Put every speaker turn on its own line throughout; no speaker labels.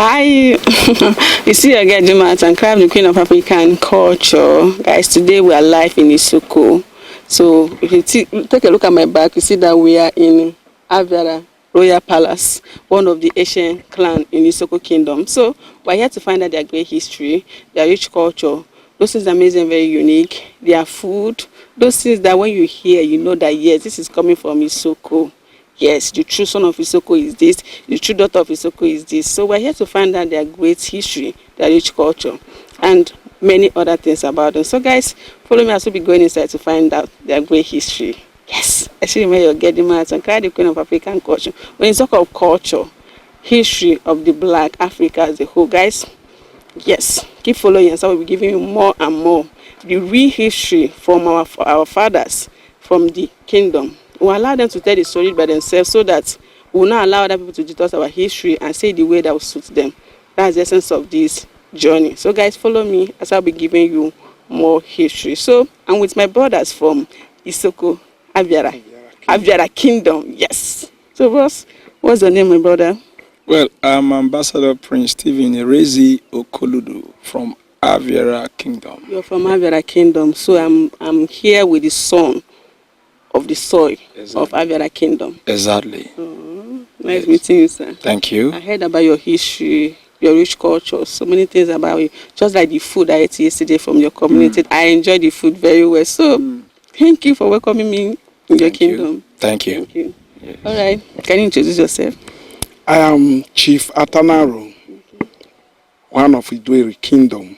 Hi, you see again, Jumat and Crab, the Queen of African Culture. Guys, today we are live in Isoko. So if you take a look at my back, you see that we are in Aviara Royal Palace, one of the Asian clan in Isoko Kingdom. So we're here to find out their great history, their rich culture. Those things are amazing, very unique. Their food, those things that when you hear, you know that yes, this is coming from Isoko. Yes, the true son of Isoko is this, the true daughter of Isoko is this. So we're here to find out their great history, their rich culture, and many other things about them. So guys, follow me as we'll be going inside to find out their great history. Yes, I see you're getting mad and cry the Queen of African Culture. When you talk of culture, history of the Black Africa as a whole, guys, yes, keep following and so we'll be giving you more and more the real history from our fathers from the kingdom. We'll allow them to tell the story by themselves so that we'll not allow other people to dictate our history and say the way that will suit them. That's the essence of this journey. So guys, follow me as I'll be giving you more history. So I'm with my brothers from Isoko, Aviara Kingdom. Yes. So what's the name, my brother?
Well, I'm Ambassador Prince Stephen Erezi Okoludu from Aviara Kingdom.
You're from Aviara Kingdom. So I'm here with the son of the soil of Aviara Kingdom.
Exactly.
Nice meeting you, sir.
Thank you.
I heard about your history, your rich culture, so many things about you. Just like the food I ate yesterday from your community. I enjoyed the food very well. So thank you for welcoming me in your kingdom.
Thank you.
Thank you.
Yes.
All right. Can you introduce yourself?
I am Chief Atanaro, one of Idweri Kingdom.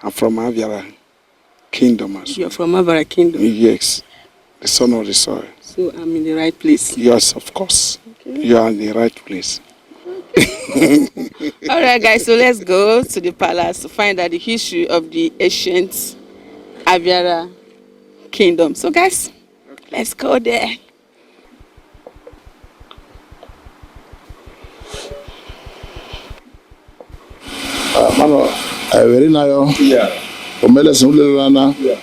I'm from Aviara Kingdom as well.
You're from Aviara Kingdom?
Yes, the son of the soil.
So I'm in the right place?
Yes, of course. Okay. You are in the right place.
All right, guys, so let's go to the palace to find out the history of the ancient Aviara Kingdom. So, guys, let's go there.
Mano, very nice. Yeah. Omele Sunulana. Yeah.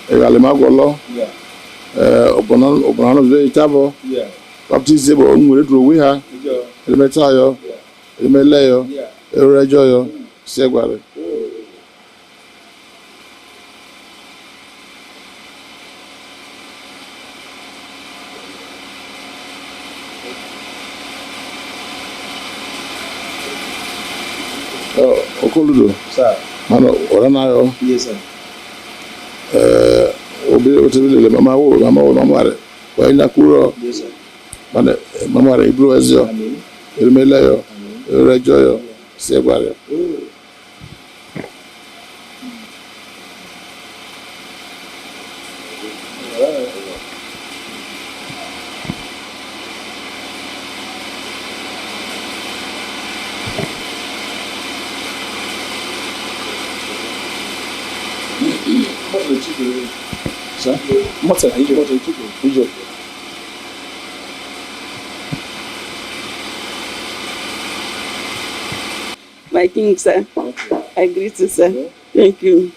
Evalimagolo. Yeah. Obono very tabo. Yeah. Baptist Zebo Umuredu Wiha. Yeah. Elemetayo. Yeah. Elemeleyo. Yeah. Erejoyo. Segware. Okoludo. Sir. Mano, oranayo. Yes, sir. Obile mama re. Wa ina kuro. Yes, sir. Mama re ibro ezio. Amen. Elemeleyo. Erejoyo. Segware.
My king, sir. I greet you, sir. Thank you.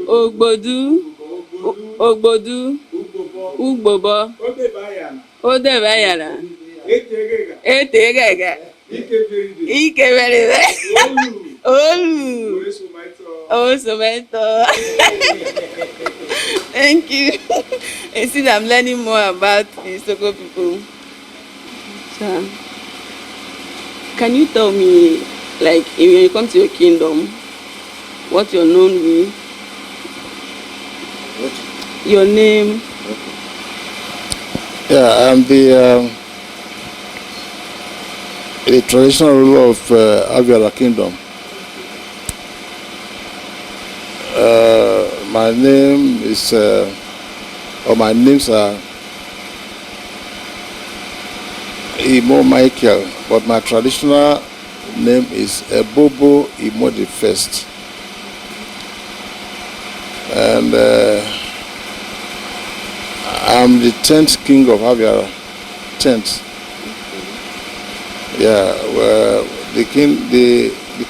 Ogbodu, Ugbobo, Odebayana, Etegega, Ikeveride, Olu, Osomento. Thank you. You see, I'm learning more about the Isoko people. So, can you tell me, like, when you come to your kingdom, what you're known with? Your name?
Yeah, I'm the traditional ruler of Aviara Kingdom. My name is, or my names are Imo Michael, but my traditional name is Bobo Imo the First. And I'm the 10th king of Aviara. 10th. Yeah, well, the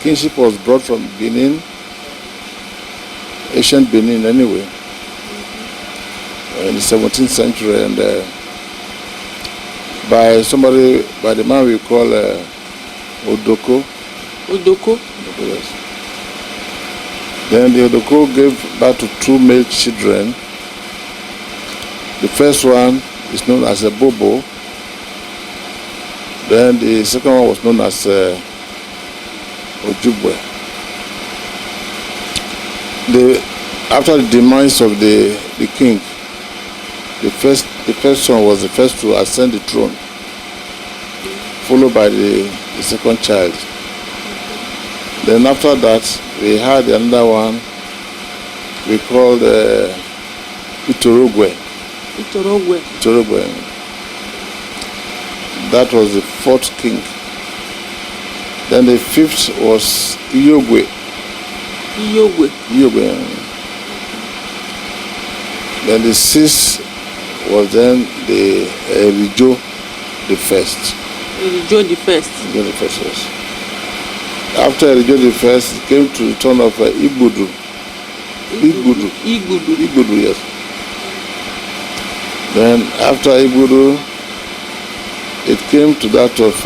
kingship was brought from Benin, ancient Benin anyway, in the 17th century, and by the man we call Odoko,
Odoko.
Yes. Then the Odoko gave birth to 2 male children. The first one is known as a Bobo. Then the second one was known as Ojubwe. After the demise of the king, the first son was the first to ascend the throne, followed by the second child. Then after that, we had another one we called Itorogwe. That was the 4th king. Then the 5th was Iyogwe. Then the 6th was then the Rijo the first.
Rijo the first,
yes. After Rijo the first, it came to the turn of Igudu, yes. Then after Igudu, it came to that of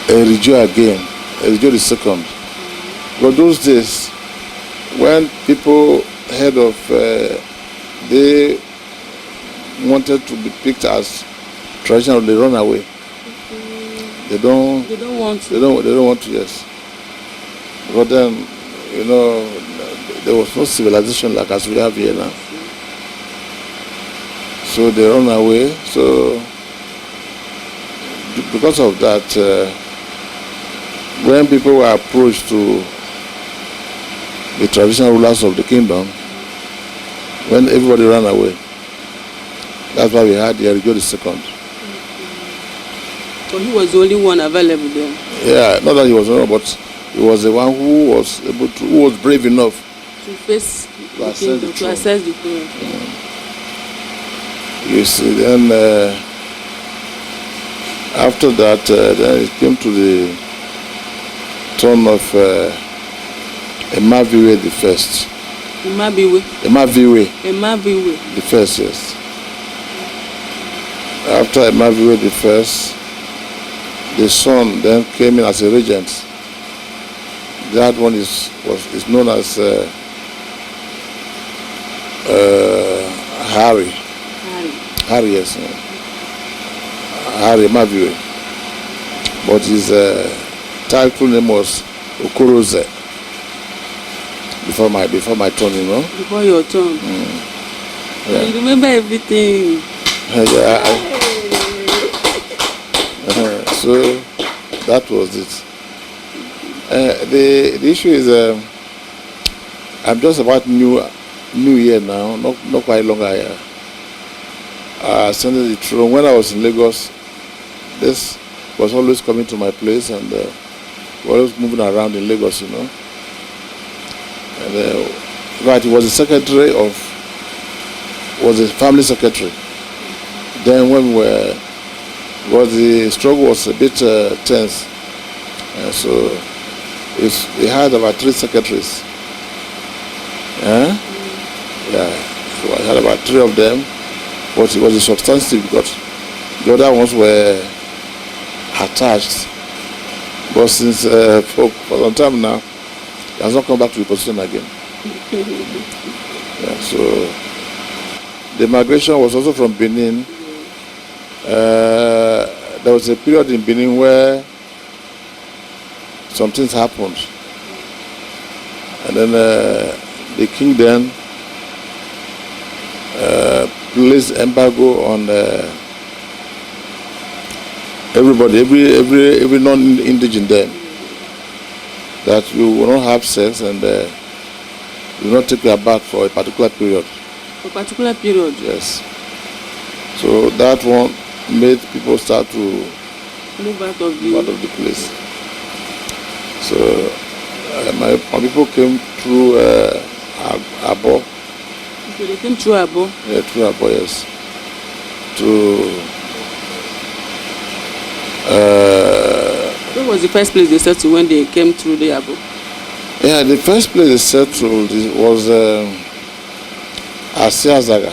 Rijo again, Rijo the second. But those days, when people heard of they wanted to be picked as traditional, they run away. They don't want to, yes. But then, there was no civilization like as we have here now. So they run away. So because of that, when people were approached to the traditional rulers of the kingdom, when everybody ran away, that's why we had the Rijo the second.
So he was the only one available then?
Yeah, not that he was the only one, but he was the one who was brave enough
to face the kingdom, to access the throne.
You see, then after that, then it came to the turn of Emaviwe the first. Emaviwe the first, yes. After Emaviwe the first, the son then came in as a regent. That one is known as Harry, yes. Harry Emaviwe. But his title name was Okoroze. Before my turn,
Before your turn.
Yeah.
You remember everything.
So that was it. The issue is I'm just about new year now, not quite long. I ascended the throne. When I was in Lagos, this was always coming to my place, and we were always moving around in Lagos, And right, he was the secretary was a family secretary. Then when the struggle was a bit tense, so he had about 3 secretaries. Yeah, so I had about 3 of them, but it was a substantive because the other ones were attached. But since for some time now, he has not come back to the position again. Yeah, so the migration was also from Benin. There was a period in Benin where some things happened, and then the king then placed embargo on everybody, every non-indigenous there, that you will not have sex and you will not take your bath for a particular period.
For a particular period?
Yes. So that one made people start to
move out of the
place. So my people came through Abo.
So they came through Abo?
Yeah, through Abo, yes.
What was the first place they settled when they came through the Abo?
Yeah, the first place they settled was Asiazaga.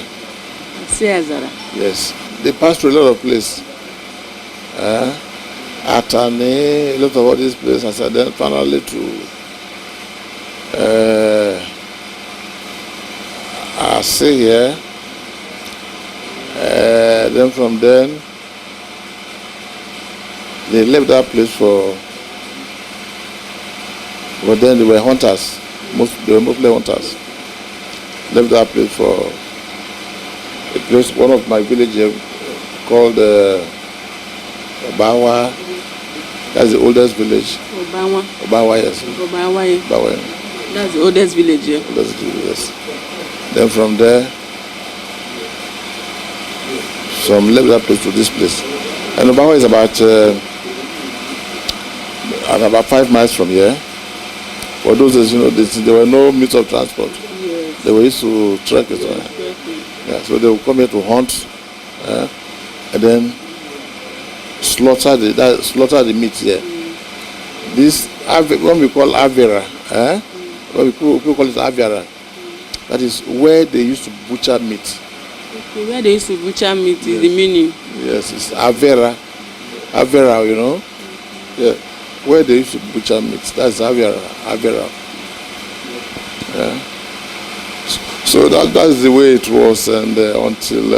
Asiazaga?
Yes. They passed through a lot of places. Atani, a lot of all these places, and then finally to I stay here. Then from then, they left that place but then they were hunters. They were mostly hunters. Left that place for a place, one of my villages called Obawa. That's the oldest village. Obawa, yes. Obawa.
That's the oldest village here.
Oldest village, yes. Then from there, some left that place to this place. And Obawa is about 5 miles from here. For those days, there were no means of transport.
Yes.
They were used to trek it. Yeah, so they would come here to hunt, and then slaughter the meat here. This what we call Aviara, what we call it Aviara. That is where they used to butcher meat.
Okay, where they used to butcher meat is the meaning.
Yes, it's Aviara, Yeah, where they used to butcher meat. That's Aviara. Yeah. So that's the way it was, and until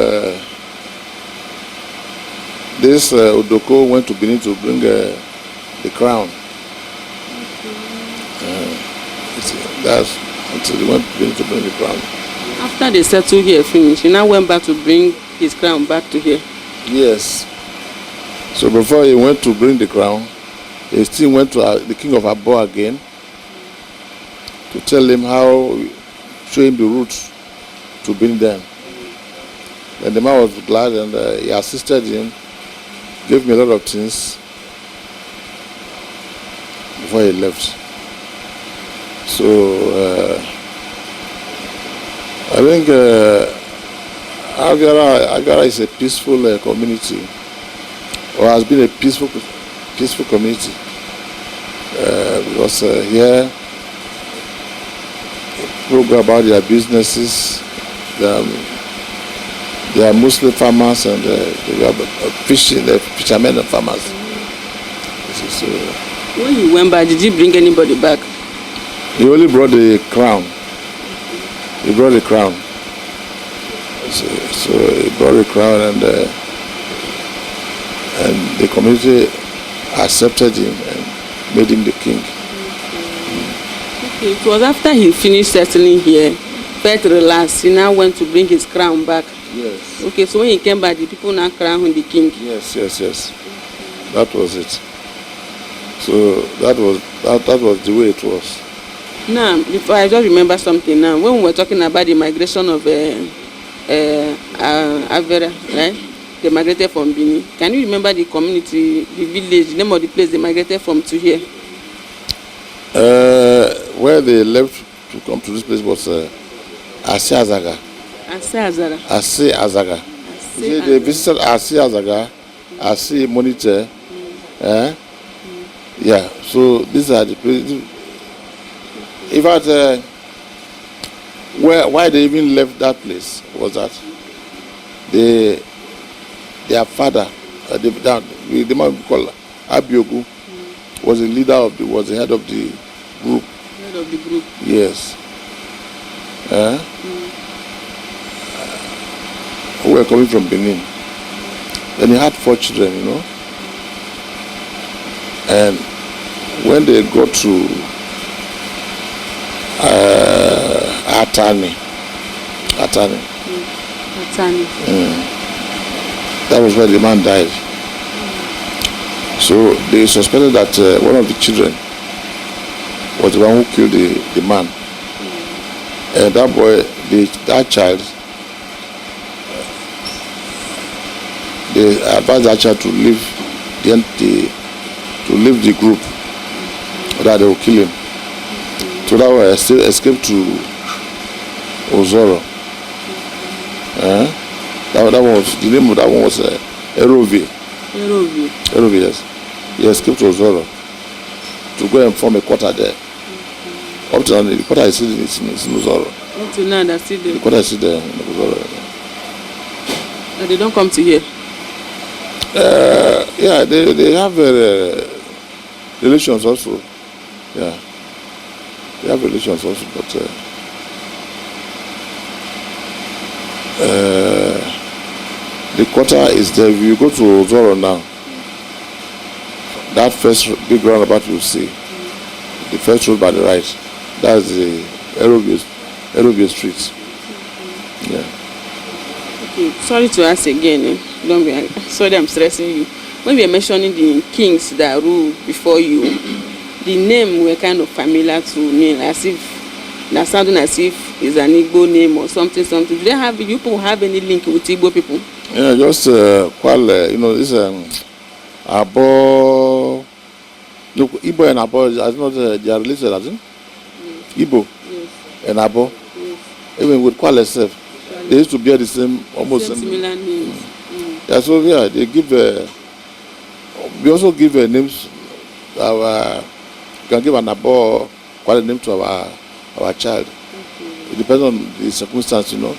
this Odoko went to Benin to bring the crown. That's until he went to Benin to bring the crown.
After they settled here, finished, he now went back to bring his crown back to here.
Yes. So before he went to bring the crown, he still went to the king of Abo again to tell him show him the route to bring them. And the man was glad, and he assisted him, gave me a lot of things before he left. So I think Aviara is a peaceful community, or has been a peaceful community, because here people go about their businesses. They are mostly farmers, and they are fishermen and farmers. So,
when you went back, did you bring anybody back?
He only brought the crown. He brought the crown. So he brought the crown, and the community accepted him and made him the king.
Okay, it was after he finished settling here, felt relaxed, he now went to bring his crown back.
Yes.
Okay, so when he came back, the people now crowned him the king.
Yes. That was it. So that was the way it was.
Now, before I just remember something now. When we were talking about the migration of Aviara, right? They migrated from Benin. Can you remember the community, the village, the name of the place they migrated from to here?
Where they left to come to this place was Azaga. They visited Azaga, Monitor. Yeah, so these are the places. In fact, why they even left that place was that their father, the man called Abiagu, was the head of the group.
Head of the group.
Yes. Who were coming from Benin. And he had 4 children, And when they got to Atani. That was where the man died. So they suspected that one of the children was the one who killed the man. And that boy, that child, they advised that child to leave the group, or that they will kill him. So that way I still escaped to Ozoro. That one was, the name of that one was Erovi, yes. He escaped to Ozoro to go and form a quarter there. Up to now, the quarter is still in Ozoro.
Up to now, that's still there.
The quarter is still there in Ozoro.
And they don't come to here?
Yeah, they have relations also. Yeah, they have relations also, but the quarter is there. If you go to Zoro now, that first big roundabout you see, the first road by the right, that's the Aerobio Street. Yeah.
Okay, sorry to ask again. Don't be sorry, I'm stressing you. When we are mentioning the kings that rule before you, the name were kind of familiar to me, as if that sounding as if it's an Igbo name or something. Do they have, you people have any link with Igbo people?
Yeah, just Kwale, this Abo. Look, Igbo and Abo, I don't know, they are related, I think. Igbo
Yes.
and Abo,
Yes.
even with Kwale itself, they used to bear the same, almost
Same similar names.
Yeah, so yeah, they give. We also give names. We can give an Abo Kwale name to our child. It depends on the circumstance,
Do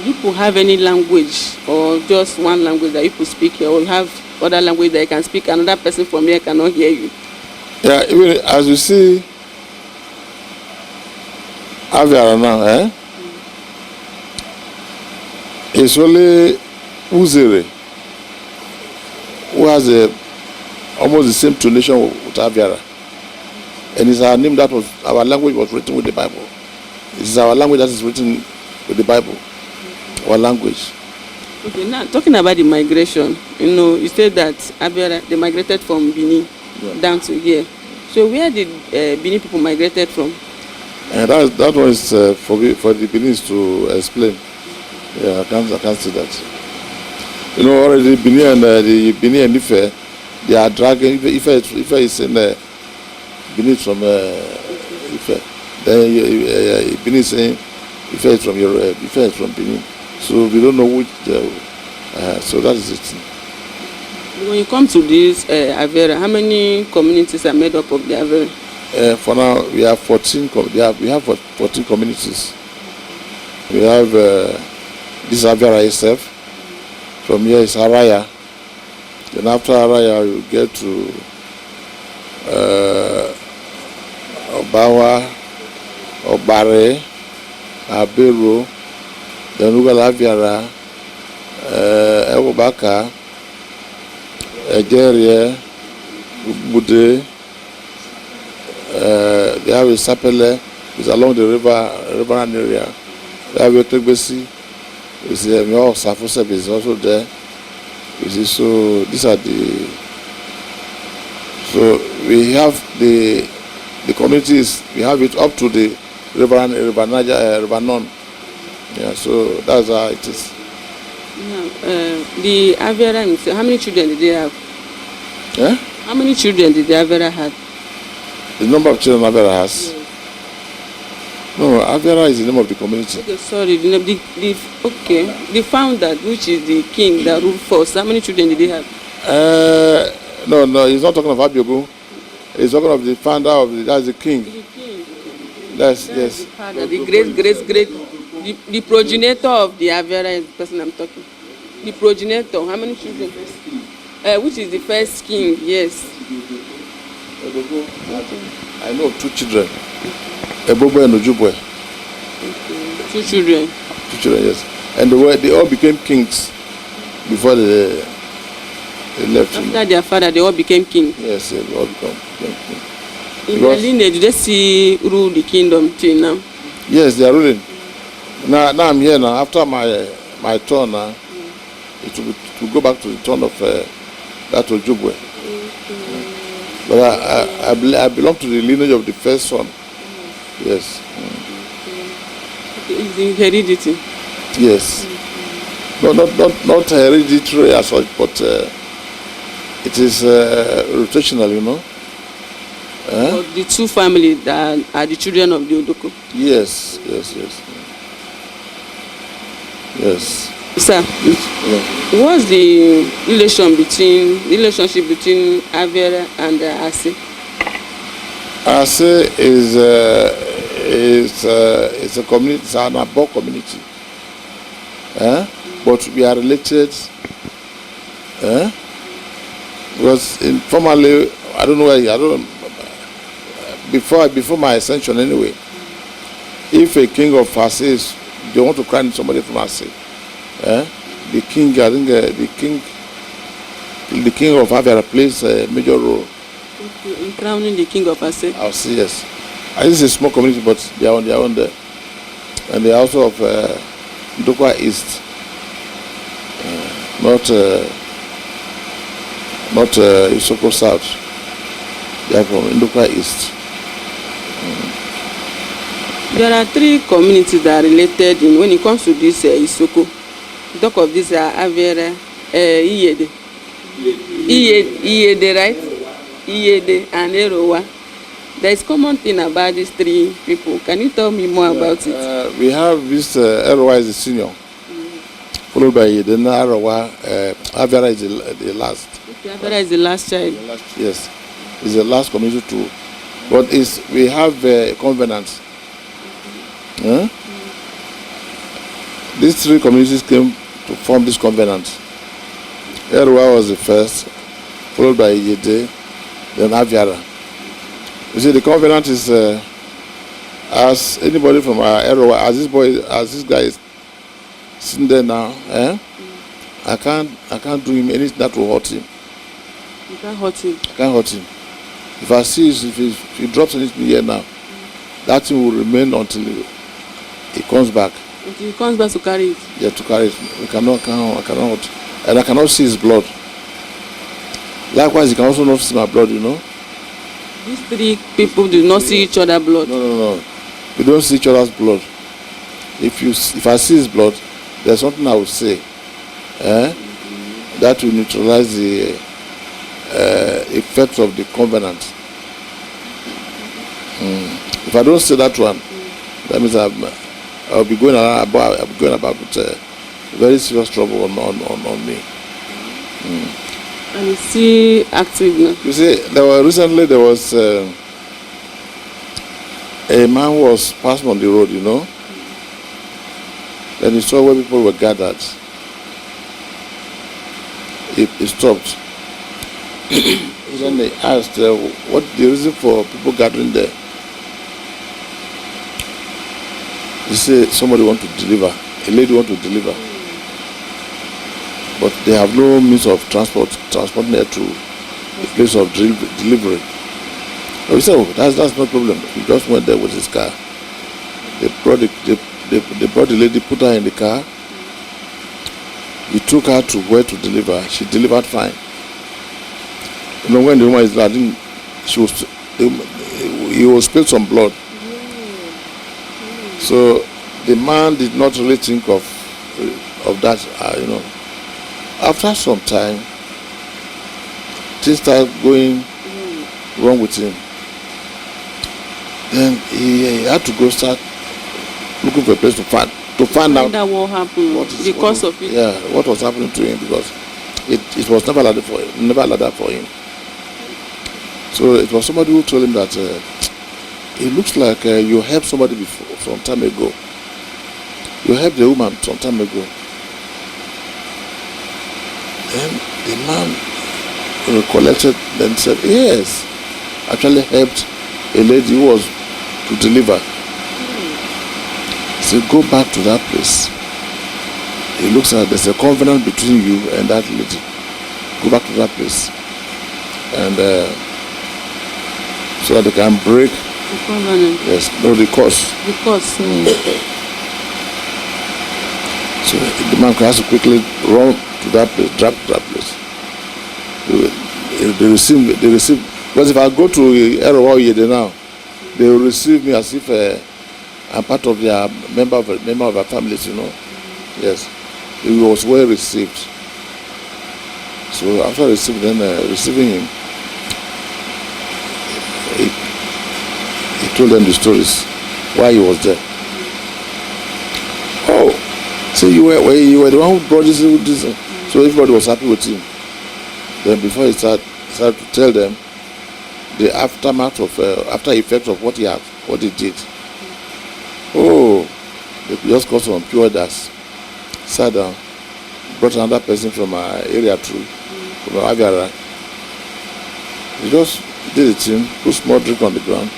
people have any language or just one language that people speak here, or have other language that you can speak, another person from here cannot hear you?
Yeah, even as you see, Aviara now, it's only Uzere who has almost the same tonation with Aviara. And it's our name our language was written with the Bible. This is our language that is written with the Bible, our language.
Okay, now talking about the migration, you said that Abiara, they migrated from Benin down to here. So where did Benin people migrated from?
And that one is for the Benin to explain. Yeah, I can't see that. Already Benin and the Benin and Ife, they are dragging. Ife is in Benin from Ife. Then Benin is saying Ife is from Ife is from Benin. So we don't know which. So that is it.
When you come to this Aviara, how many communities are made up of the Aviara?
For now, we have 14. We have 14 communities. We have this Aviara itself. From here is Araya. Then after Araya, you get to Obawa, Obare, Abiru, then Ugala Aviara, Ewobaka, Egerie, Bude. They have a Sapele, it's along the riverine area. They have a Tegbesi, it's a Safosep is also there. So these are so we have the communities, we have it up to the river Non. Yeah, so that's how it is.
Now, the Aviara, how many children did they have?
Yeah?
How many children did the Aviara have?
The number of children Aviara has? Yes. No, Aviara is the name of the community.
Okay, sorry. The founder, which is the king that ruled first, how many children did he have?
No, he's not talking of Abiagu. He's talking of the founder that's the king.
The king.
Yes.
The father, the great, the progenitor of the Aviara is the person I'm talking. The progenitor, how many children? Which is the first king? Yes.
I know of 2 children. Ebobo and Ojubwe.
Okay. 2 children.
2 children, yes. And they all became kings before they left.
After their father, they all became king.
Yes, they all became king.
In their lineage, do they still rule the kingdom till now?
Yes, they are ruling. Now I'm here now. After my turn now, it will go back to the turn of that Ojubwe. But I belong to the lineage of the first son. Yes.
Okay, it's the heredity.
Yes. No, not hereditary as such, but it is rotational,
But the 2 families that are the children of the Odoko.
Yes.
Sir, what's the relationship between Aviara and Ase?
Ase is a community, it's an Abo community. but we are related. Because informally, I don't know why. I don't. Before my ascension, anyway. If a king of Ase, they want to crown somebody from Ase, the king, I think the king of Aviara plays a major role.
In crowning the king of Ase.
I'll see, yes. I think it's a small community, but they are on their own there. And they are also of Ndokwa East, not Isoko South. They are from Ndokwa East.
There are 3 communities that are related when it comes to this Isoko. Talk of this Aviara, Iyede, right? Iyede and Erowa. There is common thing about these 3 people. Can you tell me more about it?
We have this Erowa is the senior, followed by Iyede. Erowa, Aviara is the last.
Okay, Aviara is the last child.
Yes, it's the last community too. But we have a covenant. These 3 communities came to form this covenant. Erowa was the first, followed by Iyede, then Aviara. You see, the covenant is as anybody from Erowa, as this guy is sitting there now, I can't do him anything that will hurt him.
You can't hurt him.
I can't hurt him. If I see if he drops anything here now, that thing will remain until he comes back.
Until he comes back to carry it.
Yeah, to carry it. I cannot, and I cannot see his blood. Likewise, he can also not see my blood, you know.
These 3 people do not see each other's blood.
No. We don't see each other's blood. If I see his blood, there's something I will say. That will neutralize the effects of the covenant. If I don't say that one, that means I'll be going about with very serious trouble on me.
And is he active now?
You see, recently there was a man who was passing on the road, you know. Then he saw where people were gathered. He stopped. Then they asked, what the reason for people gathering there? He said somebody want to deliver, a lady want to deliver, but they have no means of transporting her to the place of delivery. So he said, oh, that's no problem. He just went there with his car. They brought the lady, put her in the car. He took her to where to deliver. She delivered fine. You know, when the woman is landing, he was spilled some blood. So the man did not really think of that, you know. After some time, things started going wrong with him. Then he had to go start looking for a place to find out
what happened because of it.
Yeah, what was happening to him, because it was never like that for him. So it was somebody who told him that it looks like you helped somebody before, some time ago. You helped the woman some time ago. Then the man recollected and said, yes, actually helped a lady who was to deliver. So go back to that place. It looks like there's a covenant between you and that lady. Go back to that place. And so that they can break
the covenant.
Yes, no, the curse.
The curse.
So the man has to quickly run to that place, drop to that place. They receive. Because if I go to Erowa now, they will receive me as if I'm part of their member of their families, you know. Yes, he was well received. So after receiving him, he told them the stories why he was there. Oh, so you were the one who brought this. So everybody was happy with him. Then before he started to tell them the aftermath of after effects of what he did. Oh, they just got some pure dust, sat down, brought another person from our area through, from Aviara. He just did the thing, put small drink on the ground.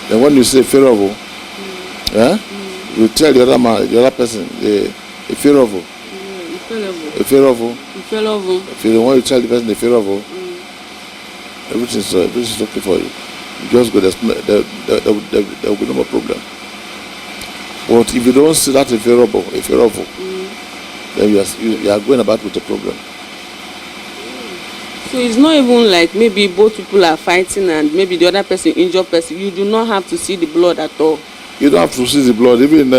Then when you say favorable, you tell the other man, the other person, a favorable. A favorable. When you tell the person the favorable, everything's okay for you. You just go, there will be no more problem. But if you don't see that a favorable, then you are going about with a problem.
So it's not even like maybe both people are fighting and maybe the other person injured person. You do not have to see the blood at all.
You don't have to see the blood. Even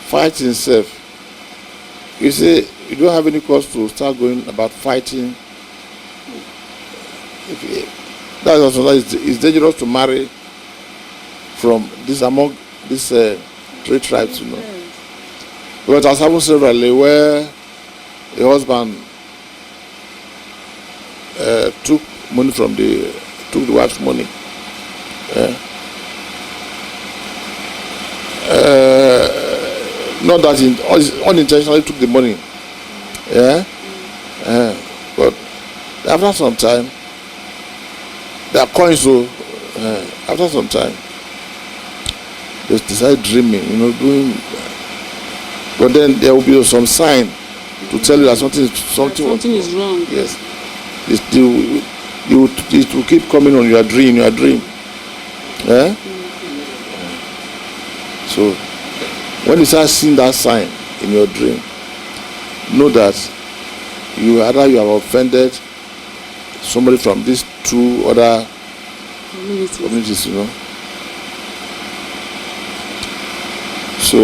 fighting itself. You see, you don't have any cause to start going about fighting. That's also it's dangerous to marry from this among these three tribes, you know. But it has happened severally where the husband took the wife's money. Not that he unintentionally took the money. But after some time, there are coins, so after some time, they decide dreaming, you know, doing. But then there will be some sign to tell you that something
is wrong.
Yes, it will keep coming on your dream. So when you start seeing that sign in your dream, know that you have offended somebody from these two other communities, you know. So,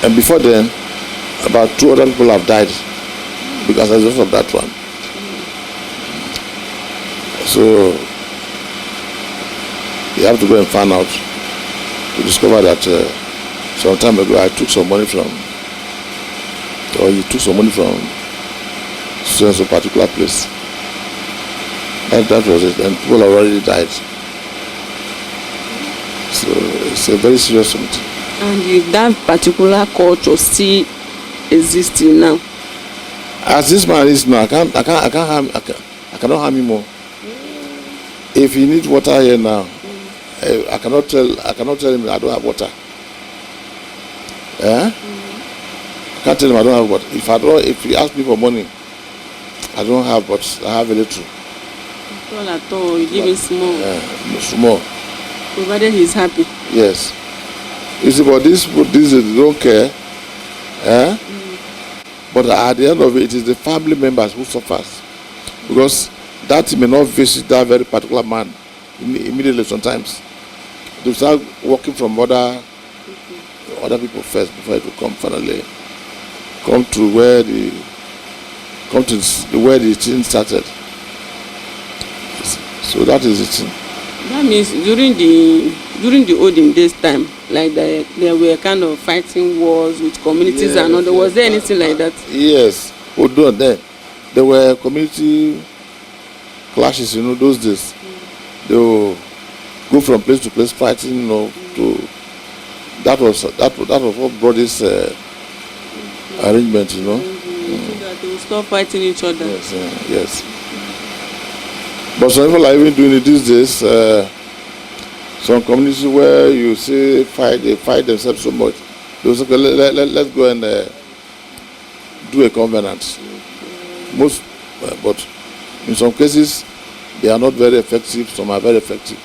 and before then, about 2 other people have died because as a result of that one. So, you have to go and find out to discover that some time ago I took some money from, or you took some money from a particular place. That was it, and people already died. So it's a very serious something.
And if that particular culture still existing now?
As this man is now, I cannot harm him more. If he needs water here now, I cannot tell him I don't have water. I can't tell him I don't have water. If he asks me for money, I don't have, but I have a little.
At all, you give him small.
Small.
Provided he's happy.
Yes. You see, but this they don't care. But at the end of it is the family members who suffers. Because that may not visit that very particular man immediately sometimes. They start working from other people first before it will come finally. Come to where the thing started. So that is it.
That means during the olden days time, like there were kind of fighting wars with communities and all. Was there anything like that?
Yes. There were community clashes, you know, those days. They will go from place to place fighting, you know, that was what brought this arrangement, you know.
So that they will stop fighting each other.
Yes. But some people are even doing it these days. Some communities where you see they fight themselves so much. They will say, okay, let's go and do a covenant. But in some cases, they are not very effective. Some are very effective.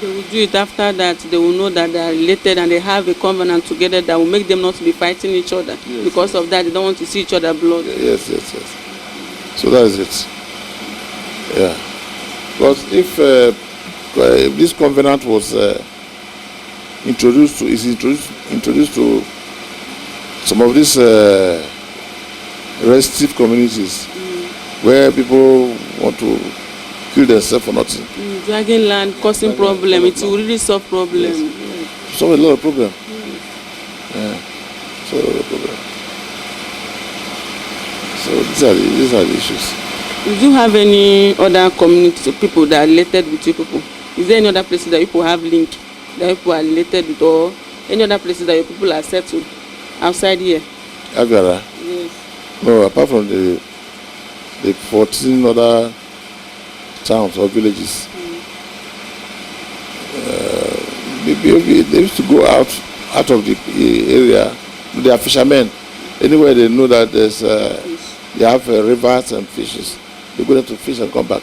They will do it after that. They will know that they are related and they have a covenant together that will make them not to be fighting each other. Yes, because of that, they don't want to see each other blood.
Yes. So that is it. Yeah. Because if this covenant was introduced to some of these restive communities where people want to kill themselves for nothing.
Dragging land, causing problem. It will really solve problem.
Yes. Solve a lot of problem. Solve a lot of problem. So these are the issues.
Do you have any other community people that are related with you people? Is there any other places that you people have link, that you people are related with, or any other places that your people are settled outside here?
Aviara?
Yes.
No, apart from the 14 other towns or villages. They used to go out of the area. They are fishermen. Anywhere they know that there's they have rivers and fishes, they go there to fish and come back.